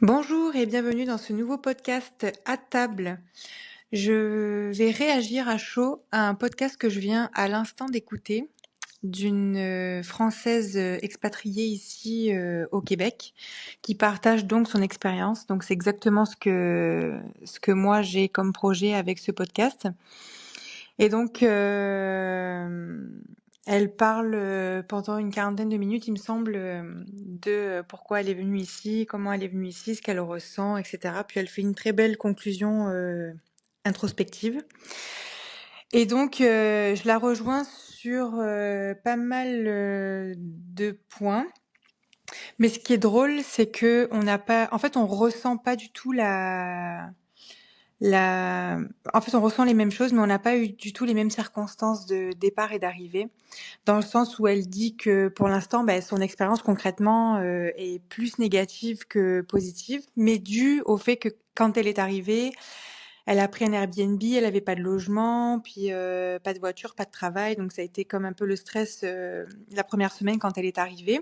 Bonjour et bienvenue dans ce nouveau podcast à table. Je vais réagir à chaud à un podcast que je viens à l'instant d'écouter d'une Française expatriée ici au Québec qui partage donc son expérience. Donc c'est exactement ce que moi j'ai comme projet avec ce podcast. Et donc elle parle pendant une quarantaine de minutes, il me semble, de pourquoi elle est venue ici, comment elle est venue ici, ce qu'elle ressent, etc. Puis elle fait une très belle conclusion introspective. Et donc, je la rejoins sur pas mal de points. Mais ce qui est drôle, c'est que on n'a pas, en fait, on ressent pas du tout en fait, on ressent les mêmes choses, mais on n'a pas eu du tout les mêmes circonstances de départ et d'arrivée. Dans le sens où elle dit que pour l'instant, son expérience concrètement est plus négative que positive, mais due au fait que quand elle est arrivée, elle a pris un Airbnb, elle avait pas de logement, puis pas de voiture, pas de travail, donc ça a été comme un peu le stress la première semaine quand elle est arrivée.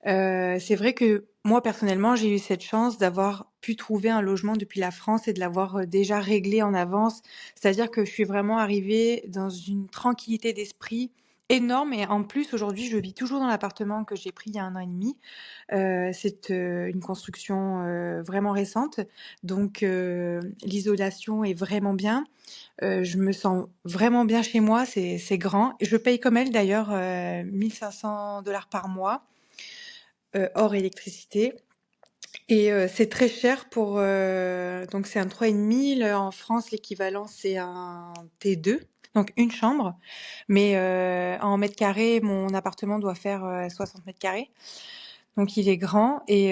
C'est vrai que moi personnellement, j'ai eu cette chance d'avoir pu trouver un logement depuis la France et de l'avoir déjà réglé en avance. C'est-à-dire que je suis vraiment arrivée dans une tranquillité d'esprit énorme et en plus aujourd'hui, je vis toujours dans l'appartement que j'ai pris il y a 1 an et demi. C'est une construction vraiment récente, donc l'isolation est vraiment bien. Je me sens vraiment bien chez moi, c'est grand. Je paye comme elle d'ailleurs 1 500 $ par mois hors électricité. Et c'est très cher pour donc c'est un 3,5. En France, l'équivalent, c'est un T2, donc une chambre. Mais en mètres carrés, mon appartement doit faire 60 mètres carrés. Donc il est grand et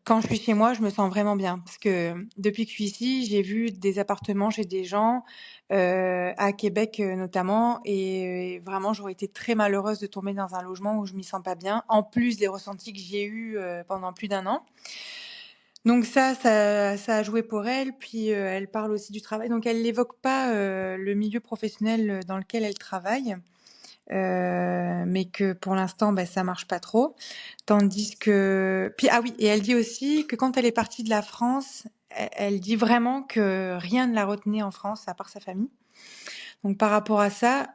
quand je suis chez moi, je me sens vraiment bien parce que depuis que je suis ici, j'ai vu des appartements chez des gens à Québec notamment et vraiment j'aurais été très malheureuse de tomber dans un logement où je m'y sens pas bien. En plus des ressentis que j'ai eus pendant plus d'1 an. Donc ça a joué pour elle. Puis elle parle aussi du travail. Donc elle n'évoque pas le milieu professionnel dans lequel elle travaille mais que pour l'instant, ça marche pas trop. Tandis que puis ah oui, et elle dit aussi que quand elle est partie de la France, elle dit vraiment que rien ne la retenait en France à part sa famille. Donc par rapport à ça,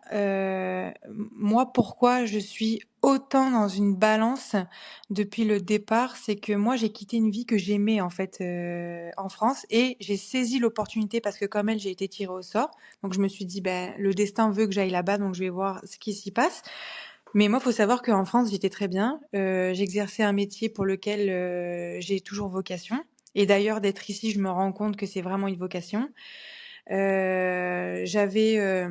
moi, pourquoi je suis autant dans une balance depuis le départ, c'est que moi, j'ai quitté une vie que j'aimais en fait en France et j'ai saisi l'opportunité parce que comme elle, j'ai été tirée au sort. Donc je me suis dit, le destin veut que j'aille là-bas, donc je vais voir ce qui s'y passe. Mais moi, faut savoir qu'en France, j'étais très bien. J'exerçais un métier pour lequel j'ai toujours vocation. Et d'ailleurs, d'être ici, je me rends compte que c'est vraiment une vocation. J'avais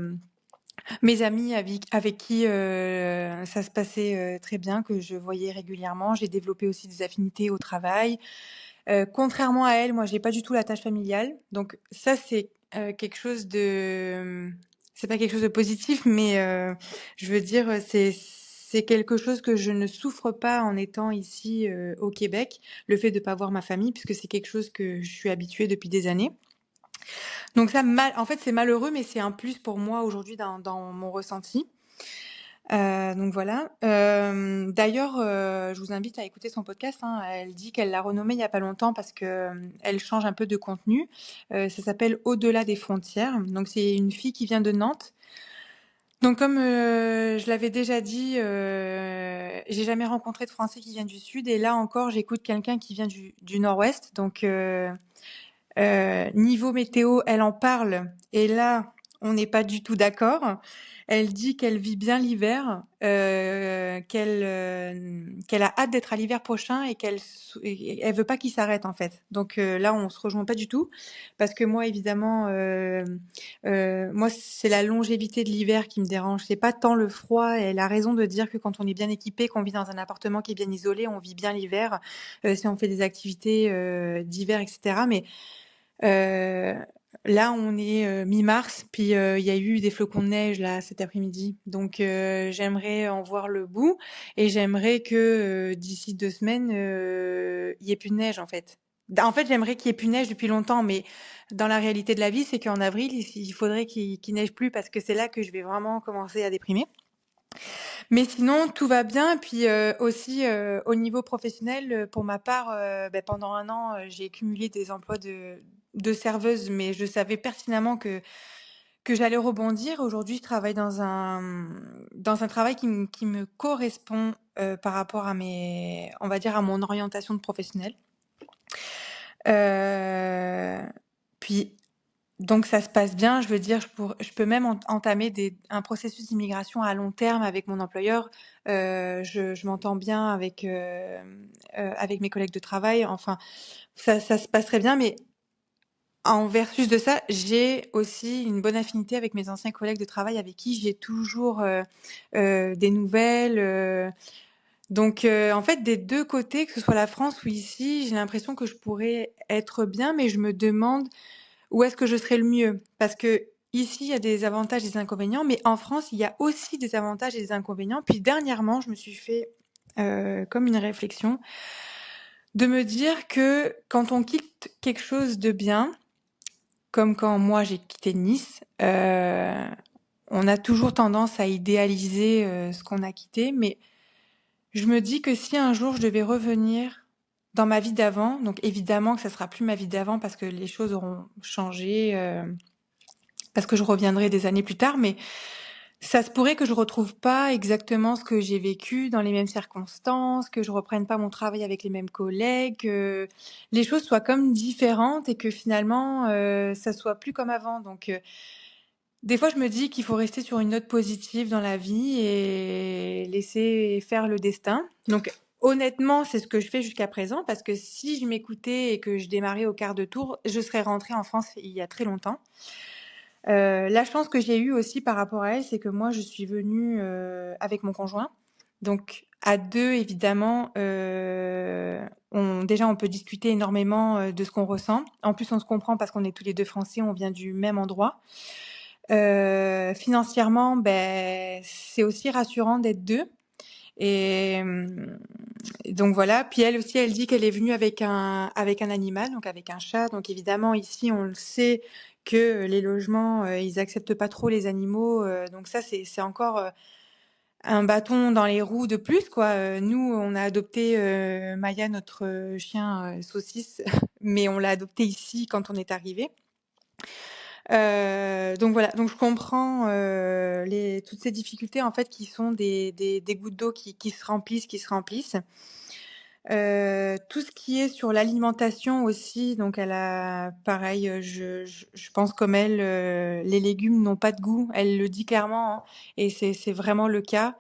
mes amis avec qui ça se passait très bien, que je voyais régulièrement. J'ai développé aussi des affinités au travail. Contrairement à elle, moi, j'ai pas du tout la tâche familiale. Donc ça, c'est quelque chose de... C'est pas quelque chose de positif, mais je veux dire, c'est quelque chose que je ne souffre pas en étant ici au Québec, le fait de pas voir ma famille, puisque c'est quelque chose que je suis habituée depuis des années. Donc ça, en fait, c'est malheureux, mais c'est un plus pour moi aujourd'hui dans mon ressenti. Donc voilà. D'ailleurs, je vous invite à écouter son podcast, hein. Elle dit qu'elle l'a renommé il y a pas longtemps parce que, elle change un peu de contenu. Ça s'appelle «Au-delà des frontières». Donc c'est une fille qui vient de Nantes. Donc comme, je l'avais déjà dit, j'ai jamais rencontré de Français qui viennent du sud et là encore, j'écoute quelqu'un qui vient du nord-ouest. Donc niveau météo, elle en parle et là, on n'est pas du tout d'accord. Elle dit qu'elle vit bien l'hiver, qu'elle a hâte d'être à l'hiver prochain et et elle veut pas qu'il s'arrête en fait. Donc là, on se rejoint pas du tout parce que moi, évidemment, moi, c'est la longévité de l'hiver qui me dérange. C'est pas tant le froid. Et elle a raison de dire que quand on est bien équipé, qu'on vit dans un appartement qui est bien isolé, on vit bien l'hiver. Si on fait des activités d'hiver, etc. Mais Heu, là, on est mi-mars, puis il y a eu des flocons de neige là cet après-midi. Donc j'aimerais en voir le bout et j'aimerais que d'ici 2 semaines, il y ait plus de neige en fait. En fait, j'aimerais qu'il y ait plus de neige depuis longtemps, mais dans la réalité de la vie, c'est qu'en avril, il faudrait qu'il neige plus parce que c'est là que je vais vraiment commencer à déprimer. Mais sinon, tout va bien. Puis, aussi, au niveau professionnel, pour ma part, pendant 1 an, j'ai cumulé des emplois de serveuse, mais je savais pertinemment que j'allais rebondir. Aujourd'hui, je travaille dans un travail qui me correspond, par rapport à mes on va dire, à mon orientation de professionnelle. Heu, puis donc ça se passe bien, je veux dire, je peux même entamer un processus d'immigration à long terme avec mon employeur. Je m'entends bien avec mes collègues de travail. Enfin, ça se passe très bien, mais en versus de ça, j'ai aussi une bonne affinité avec mes anciens collègues de travail avec qui j'ai toujours, des nouvelles, donc en fait, des 2 côtés, que ce soit la France ou ici, j'ai l'impression que je pourrais être bien, mais je me demande où est-ce que je serais le mieux? Parce que ici, il y a des avantages et des inconvénients, mais en France, il y a aussi des avantages et des inconvénients. Puis dernièrement, je me suis fait, comme une réflexion, de me dire que quand on quitte quelque chose de bien, comme quand moi j'ai quitté Nice, on a toujours tendance à idéaliser, ce qu'on a quitté, mais je me dis que si un jour je devais revenir dans ma vie d'avant, donc évidemment que ça sera plus ma vie d'avant parce que les choses auront changé, parce que je reviendrai des années plus tard, mais ça se pourrait que je retrouve pas exactement ce que j'ai vécu dans les mêmes circonstances, que je reprenne pas mon travail avec les mêmes collègues, que les choses soient comme différentes et que finalement, ça soit plus comme avant. Donc, des fois, je me dis qu'il faut rester sur une note positive dans la vie et laisser faire le destin. Donc, honnêtement, c'est ce que je fais jusqu'à présent parce que si je m'écoutais et que je démarrais au quart de tour, je serais rentrée en France il y a très longtemps. La chance que j'ai eue aussi par rapport à elle, c'est que moi, je suis venue, avec mon conjoint. Donc à 2 évidemment, on peut discuter énormément, de ce qu'on ressent. En plus, on se comprend parce qu'on est tous les 2 français, on vient du même endroit. Financièrement, c'est aussi rassurant d'être 2 et donc voilà. Puis elle aussi, elle dit qu'elle est venue avec un animal, donc avec un chat. Donc évidemment, ici, on le sait que les logements, ils acceptent pas trop les animaux, donc ça, c'est encore, un bâton dans les roues de plus, quoi. Nous, on a adopté, Maya, notre, chien, saucisse, mais on l'a adopté ici quand on est arrivé. Donc voilà, donc je comprends, toutes ces difficultés, en fait, qui sont des gouttes d'eau qui se remplissent, qui se remplissent. Tout ce qui est sur l'alimentation aussi, donc elle a pareil, je pense comme elle, les légumes n'ont pas de goût. Elle le dit clairement, hein, et c'est vraiment le cas.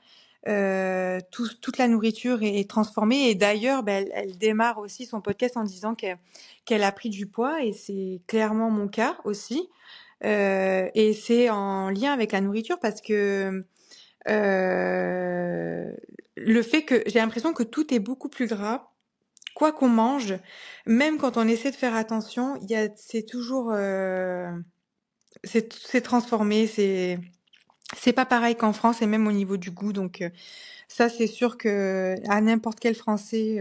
Toute la nourriture est transformée et d'ailleurs, elle démarre aussi son podcast en disant qu'elle a pris du poids et c'est clairement mon cas aussi. Et c'est en lien avec la nourriture parce que, le fait que j'ai l'impression que tout est beaucoup plus gras, quoi qu'on mange, même quand on essaie de faire attention, c'est toujours, c'est transformé, c'est pas pareil qu'en France et même au niveau du goût. Donc, ça, c'est sûr que à n'importe quel Français,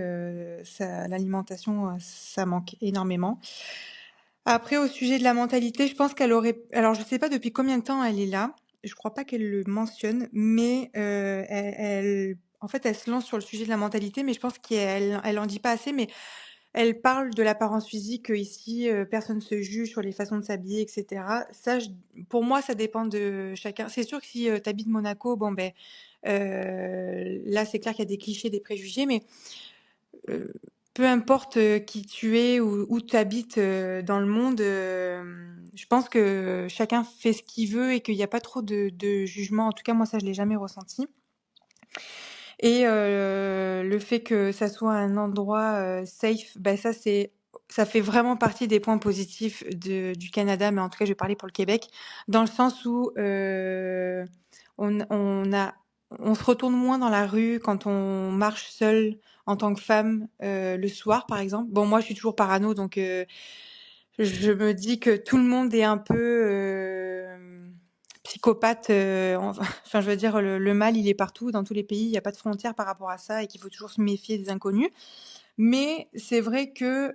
ça l'alimentation, ça manque énormément. Après, au sujet de la mentalité, je pense qu'elle aurait alors je sais pas depuis combien de temps elle est là. Je crois pas qu'elle le mentionne, mais en fait, elle se lance sur le sujet de la mentalité, mais je pense qu'elle en dit pas assez, mais elle parle de l'apparence physique, ici, personne se juge sur les façons de s'habiller et cetera. Ça, pour moi, ça dépend de chacun. C'est sûr que si, tu habites Monaco, bon, là, c'est clair qu'il y a des clichés, des préjugés, mais Heu, peu importe, qui tu es ou où tu habites, dans le monde, je pense que chacun fait ce qu'il veut et qu'il y a pas trop de jugement. En tout cas, moi, ça, je l'ai jamais ressenti et le fait que ça soit un endroit, safe, ça fait vraiment partie des points positifs du Canada, mais en tout cas, je vais parler pour le Québec, dans le sens où, on on a on se retourne moins dans la rue quand on marche seul en tant que femme, le soir, par exemple. Bon, moi, je suis toujours parano, donc je me dis que tout le monde est un peu, psychopathe, enfin, je veux dire, le mal, il est partout, dans tous les pays, il y a pas de frontières par rapport à ça et qu'il faut toujours se méfier des inconnus. Mais c'est vrai que,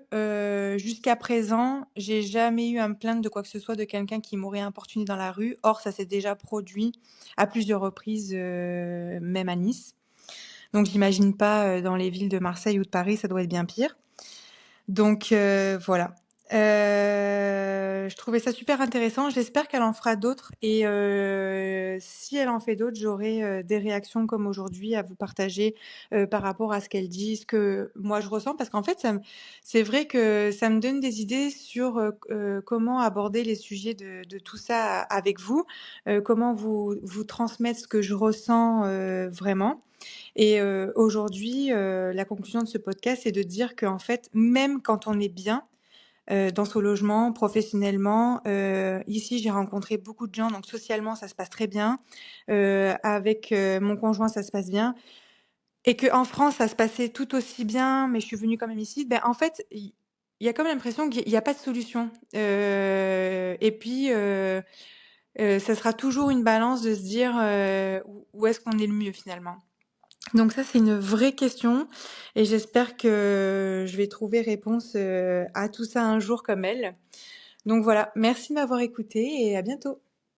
jusqu'à présent, j'ai jamais eu à me plaindre de quoi que ce soit de quelqu'un qui m'aurait importunée dans la rue. Or, ça s'est déjà produit à plusieurs reprises, même à Nice. Donc j'imagine pas, dans les villes de Marseille ou de Paris, ça doit être bien pire. Donc voilà. Je trouvais ça super intéressant. J'espère qu'elle en fera d'autres et si elle en fait d'autres, j'aurai, des réactions comme aujourd'hui à vous partager, par rapport à ce qu'elle dit, ce que moi je ressens. Parce qu'en fait, c'est vrai que ça me donne des idées sur, comment aborder les sujets de tout ça avec vous, comment vous transmettre ce que je ressens, vraiment. Et aujourd'hui, la conclusion de ce podcast, c'est de dire qu'en fait, même quand on est bien, dans son logement, professionnellement, ici, j'ai rencontré beaucoup de gens, donc socialement, ça se passe très bien. Avec, mon conjoint, ça se passe bien et qu'en France, ça se passait tout aussi bien, mais je suis venue quand même ici. Ben, en fait, il y a comme l'impression qu'il y a pas de solution. Et puis, ça sera toujours une balance de se dire, où est-ce qu'on est le mieux finalement? Donc ça, c'est une vraie question et j'espère que je vais trouver réponse, à tout ça un jour comme elle. Donc voilà, merci de m'avoir écoutée et à bientôt.